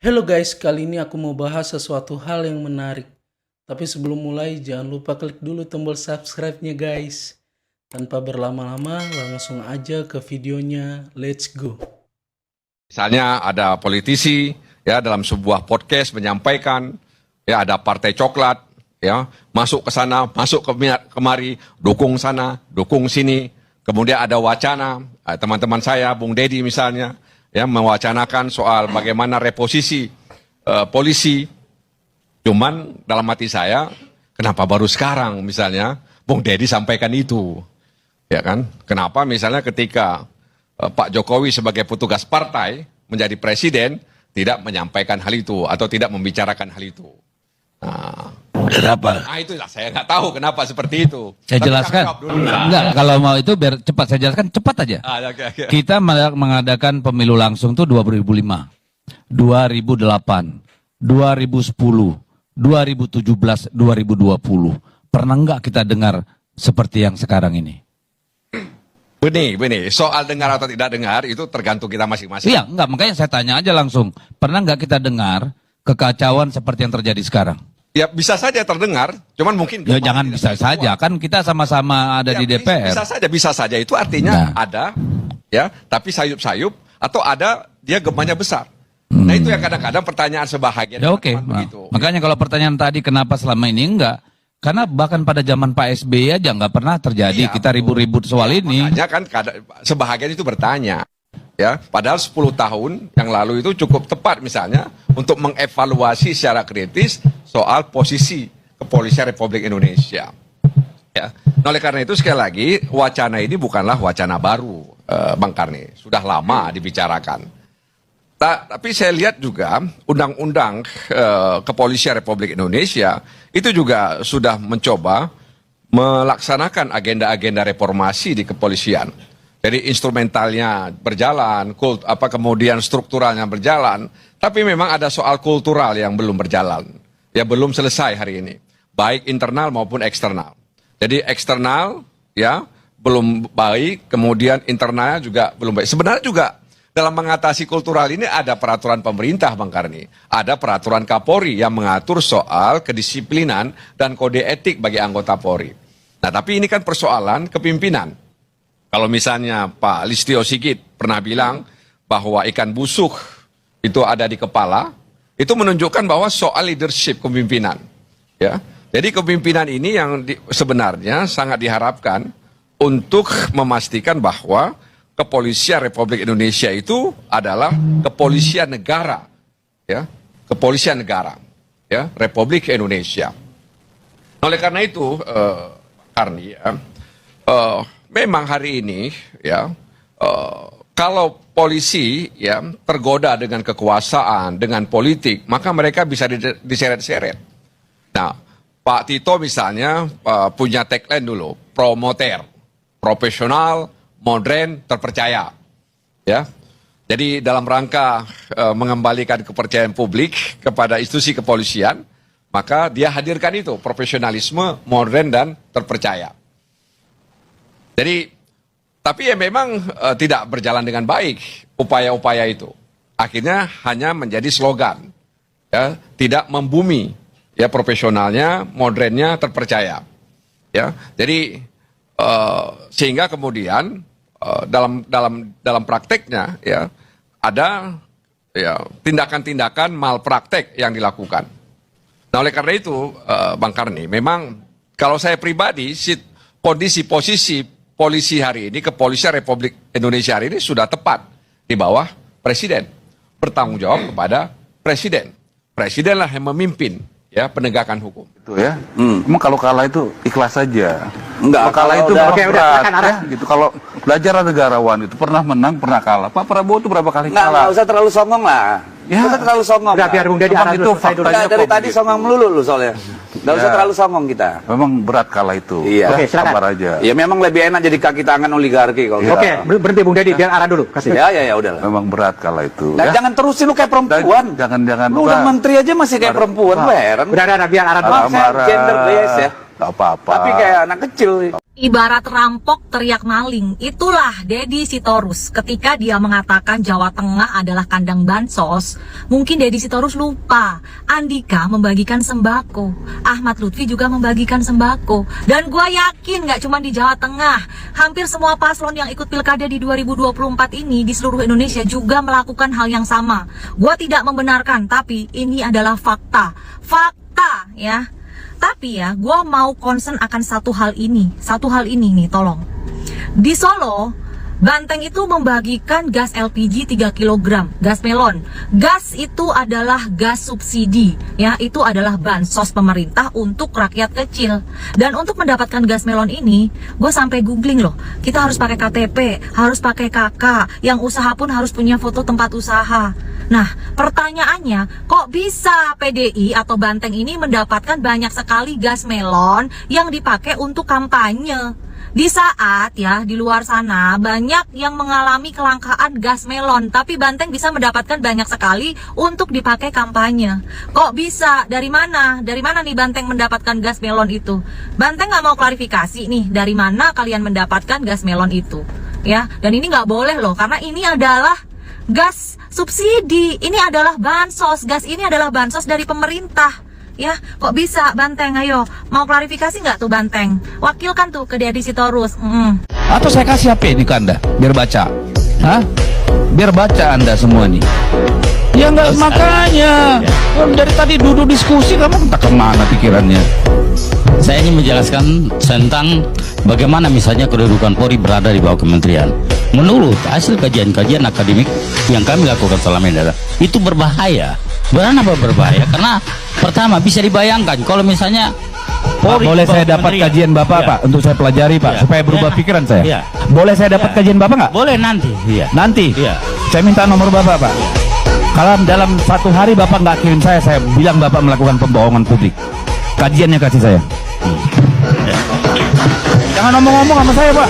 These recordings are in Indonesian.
Hello guys, kali ini aku mau bahas sesuatu hal yang menarik. Tapi sebelum mulai, jangan lupa klik dulu tombol subscribe-nya guys. Tanpa berlama-lama, langsung aja ke videonya. Let's go. Misalnya ada politisi ya dalam sebuah podcast menyampaikan ya ada partai coklat ya masuk ke sana, masuk kemari, dukung sana, dukung sini. Kemudian ada wacana teman-teman saya, Bung Dedi misalnya ya mewacanakan soal bagaimana reposisi polisi. Cuman dalam hati saya, kenapa baru sekarang misalnya Bung Dedi sampaikan itu? Ya kan? Kenapa misalnya ketika Pak Jokowi sebagai petugas partai menjadi presiden tidak menyampaikan hal itu atau tidak membicarakan hal itu? Kenapa? Nah itulah saya nggak tahu kenapa seperti itu. Saya Tapi jelaskan. jawab dulu. Enggak, kalau mau itu biar cepat saya jelaskan, cepat aja. Oke. Kita mengadakan pemilu langsung tuh 2005, 2008, 2010, 2017, 2020. Pernah nggak kita dengar seperti yang sekarang ini? Benih. Soal dengar atau tidak dengar itu tergantung kita masing-masing. Iya, enggak, makanya saya tanya aja langsung. Pernah nggak kita dengar kekacauan seperti yang terjadi sekarang? Ya bisa saja terdengar, cuman mungkin Ya jangan bisa saja, kan kita sama-sama ada ya, di DPR. Bisa saja. Itu artinya Nah. ada, ya, tapi sayup-sayup atau ada dia gemanya besar. Nah itu yang kadang-kadang pertanyaan sebahagian. Ya oke, teman-teman begitu. makanya kalau pertanyaan tadi kenapa selama ini enggak? Karena bahkan pada zaman Pak SBY aja nggak pernah terjadi Iya, kita ribut-ribut soal ini. Makanya kan sebahagian itu bertanya. Ya, padahal 10 tahun yang lalu itu cukup tepat misalnya untuk mengevaluasi secara kritis soal posisi kepolisian Republik Indonesia. Ya. Nah, oleh karena itu sekali lagi wacana ini bukanlah wacana baru, Bang Karni, sudah lama dibicarakan. Tapi saya lihat juga undang-undang kepolisian Republik Indonesia itu juga sudah mencoba melaksanakan agenda-agenda reformasi di kepolisian. Jadi instrumentalnya berjalan, kemudian strukturalnya berjalan, tapi memang ada soal kultural yang belum berjalan, ya belum selesai hari ini, baik internal maupun eksternal. Jadi eksternal ya belum baik, kemudian internalnya juga belum baik. Sebenarnya juga dalam mengatasi kultural ini ada peraturan pemerintah, Bang Karni, ada peraturan Kapolri yang mengatur soal kedisiplinan dan kode etik bagi anggota Polri. Nah, tapi ini kan persoalan kepimpinan. Kalau misalnya Pak Listio Sigit pernah bilang bahwa ikan busuk itu ada di kepala, itu menunjukkan bahwa soal leadership kepemimpinan. Ya. Jadi kepemimpinan ini yang sebenarnya sangat diharapkan untuk memastikan bahwa kepolisian Republik Indonesia itu adalah kepolisian negara. Ya. Kepolisian negara. Ya. Republik Indonesia. Oleh karena itu, Karni, ya, memang hari ini ya kalau polisi ya tergoda dengan kekuasaan, dengan politik, maka mereka bisa diseret-seret. Nah, Pak Tito misalnya punya tagline dulu, promoter, profesional, modern, terpercaya. Ya. Jadi dalam rangka mengembalikan kepercayaan publik kepada institusi kepolisian, maka dia hadirkan itu, profesionalisme, modern dan terpercaya. Jadi, tapi ya memang tidak berjalan dengan baik upaya-upaya itu. Akhirnya hanya menjadi slogan, ya, tidak membumi, ya profesionalnya, modernnya, terpercaya. Ya, jadi sehingga kemudian dalam prakteknya, ya ada ya tindakan-tindakan malpraktek yang dilakukan. Nah, oleh karena itu, Bang Karni, memang kalau saya pribadi, kondisi posisi polisi hari ini, kepolisian Republik Indonesia hari ini sudah tepat di bawah Presiden. Bertanggung jawab kepada Presiden. Presidenlah yang memimpin ya penegakan hukum. Itu ya. Emang kalau kalah itu ikhlas saja. Enggak, kalau kalah itu udah- berat ya, gitu. Kalau belajar negarawan itu pernah menang, pernah kalah. Pak Prabowo itu berapa kali Nggak kalah? usah terlalu songong lah. Ya. Nggak usah terlalu songong. Udah lah. biar Bung Dedi Memang arah itu dulu, selesai dulu. faktanya. Nggak, dari kok tadi begitu. songong melulu lu soalnya. Nggak usah Ya. terlalu songong kita. Memang berat kalah itu. Iya. Udah, Oke, silakan. sabar aja. Ya memang lebih enak jadi kaki tangan oligarki kalau Iya. kita. Oke, berhenti Bung Dedi, biar arah dulu. Kasih. Ya udahlah. Memang berat kalah itu. Nah, ya. jangan terusin lu kayak perempuan. Jangan Lu udah Pak. menteri aja masih kayak perempuan, lu heran. Udah, biar arah dulu. Maaf, saya Marah. gender base ya. Gak apa-apa. Tapi kayak anak kecil. Ibarat rampok teriak maling, itulah Deddy Sitorus ketika dia mengatakan Jawa Tengah adalah kandang bansos. Mungkin Deddy Sitorus lupa, Andika membagikan sembako, Ahmad Lutfi juga membagikan sembako. Dan gua yakin gak cuma di Jawa Tengah, hampir semua paslon yang ikut pilkada di 2024 ini di seluruh Indonesia juga melakukan hal yang sama. Gua tidak membenarkan, tapi ini adalah fakta. Fakta ya. Tapi ya, gue mau concern akan satu hal ini nih, tolong. Di Solo, Banteng itu membagikan gas LPG 3 kg, gas melon. Gas itu adalah gas subsidi, ya, itu adalah bansos pemerintah untuk rakyat kecil. Dan untuk mendapatkan gas melon ini, gue sampai googling loh. Kita harus pakai KTP, harus pakai KK, yang usaha pun harus punya foto tempat usaha. Nah, pertanyaannya, kok bisa PDI atau Banteng ini mendapatkan banyak sekali gas melon yang dipakai untuk kampanye? Di saat ya di luar sana banyak yang mengalami kelangkaan gas melon, tapi Banteng bisa mendapatkan banyak sekali untuk dipakai kampanye. Kok bisa? Dari mana? Dari mana nih Banteng mendapatkan gas melon itu? Banteng nggak mau klarifikasi nih dari mana kalian mendapatkan gas melon itu, ya? Dan ini nggak boleh loh, karena ini adalah gas subsidi, ini adalah bansos, gas ini adalah bansos dari pemerintah. Ya, kok bisa Banteng? Ayo, mau klarifikasi nggak tuh Banteng? Wakilkan tuh ke Deddy Sitorus. Atau saya kasih HP ini ke Anda, biar baca. Hah? Biar baca Anda semua nih. Ya enggak, makanya. Dari tadi duduk diskusi, kamu entah kemana pikirannya. Saya ingin menjelaskan tentang bagaimana misalnya kedudukan Polri berada di bawah kementerian. Menurut hasil kajian-kajian akademik yang kami lakukan selama ini, itu berbahaya. Kenapa berbahaya? Karena pertama bisa dibayangkan kalau misalnya Polri, boleh saya dapat kajian Bapak, Pak, untuk saya pelajari, Pak, supaya berubah pikiran saya. Boleh saya dapat kajian Bapak nggak? Boleh nanti. Nanti. Saya minta nomor Bapak, Pak. Kalau dalam 1 hari Bapak nggak kirim saya bilang Bapak melakukan pembohongan publik. Kajiannya kasih saya. Jangan ngomong-ngomong sama saya, Pak.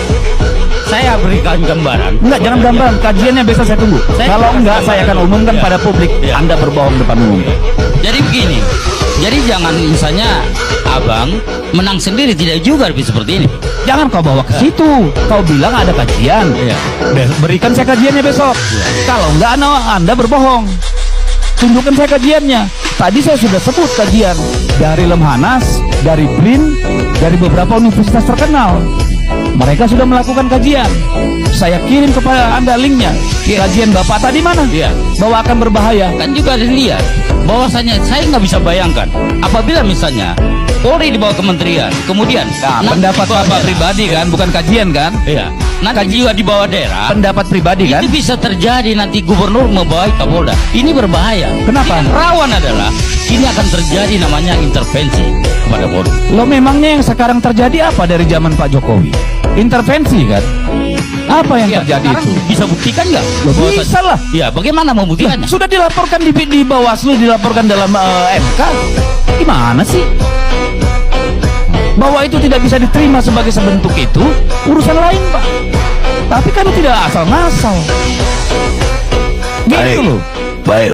Saya berikan gambaran. Enggak, jangan gambaran. Kajiannya besok saya tunggu. Kalau enggak, saya akan umumkan pada publik. Anda berbohong depan umum. Jadi begini. Jadi jangan misalnya abang menang sendiri, tidak juga lebih seperti ini. Jangan kau bawa ke situ. Kau bilang ada kajian. Berikan saya kajiannya besok. Kalau enggak, Anda berbohong. Tunjukkan saya kajiannya. Tadi saya sudah sebut kajian dari Lemhanas, dari BRIN, dari beberapa universitas terkenal. Mereka sudah melakukan kajian. Saya kirim kepada Anda linknya. Kajian Bapak tadi mana? Bahwa akan berbahaya. Kan juga dilihat bahwasanya saya nggak bisa bayangkan apabila misalnya Polri di bawah kementerian, kemudian pendapat Bapak pribadi kan, bukan kajian kan? Nanti juga di bawah daerah. Pendapat pribadi kan? Itu bisa terjadi nanti gubernur membawa Kapolda. Ini berbahaya. Kenapa? Yang rawan adalah ini akan terjadi namanya intervensi kepada Polri. Lo memangnya yang sekarang terjadi apa dari zaman Pak Jokowi? Intervensi kan? Apa yang terjadi itu? Bisa buktikan nggak? Bisa lah. Ya, bagaimana membuktikannya? Sudah dilaporkan di Bawaslu, dilaporkan dalam MK. Gimana sih? Bahwa itu tidak bisa diterima sebagai sebentuk itu urusan lain, Pak. Tapi kan tidak asal-ngasal. Gitu loh. Baik.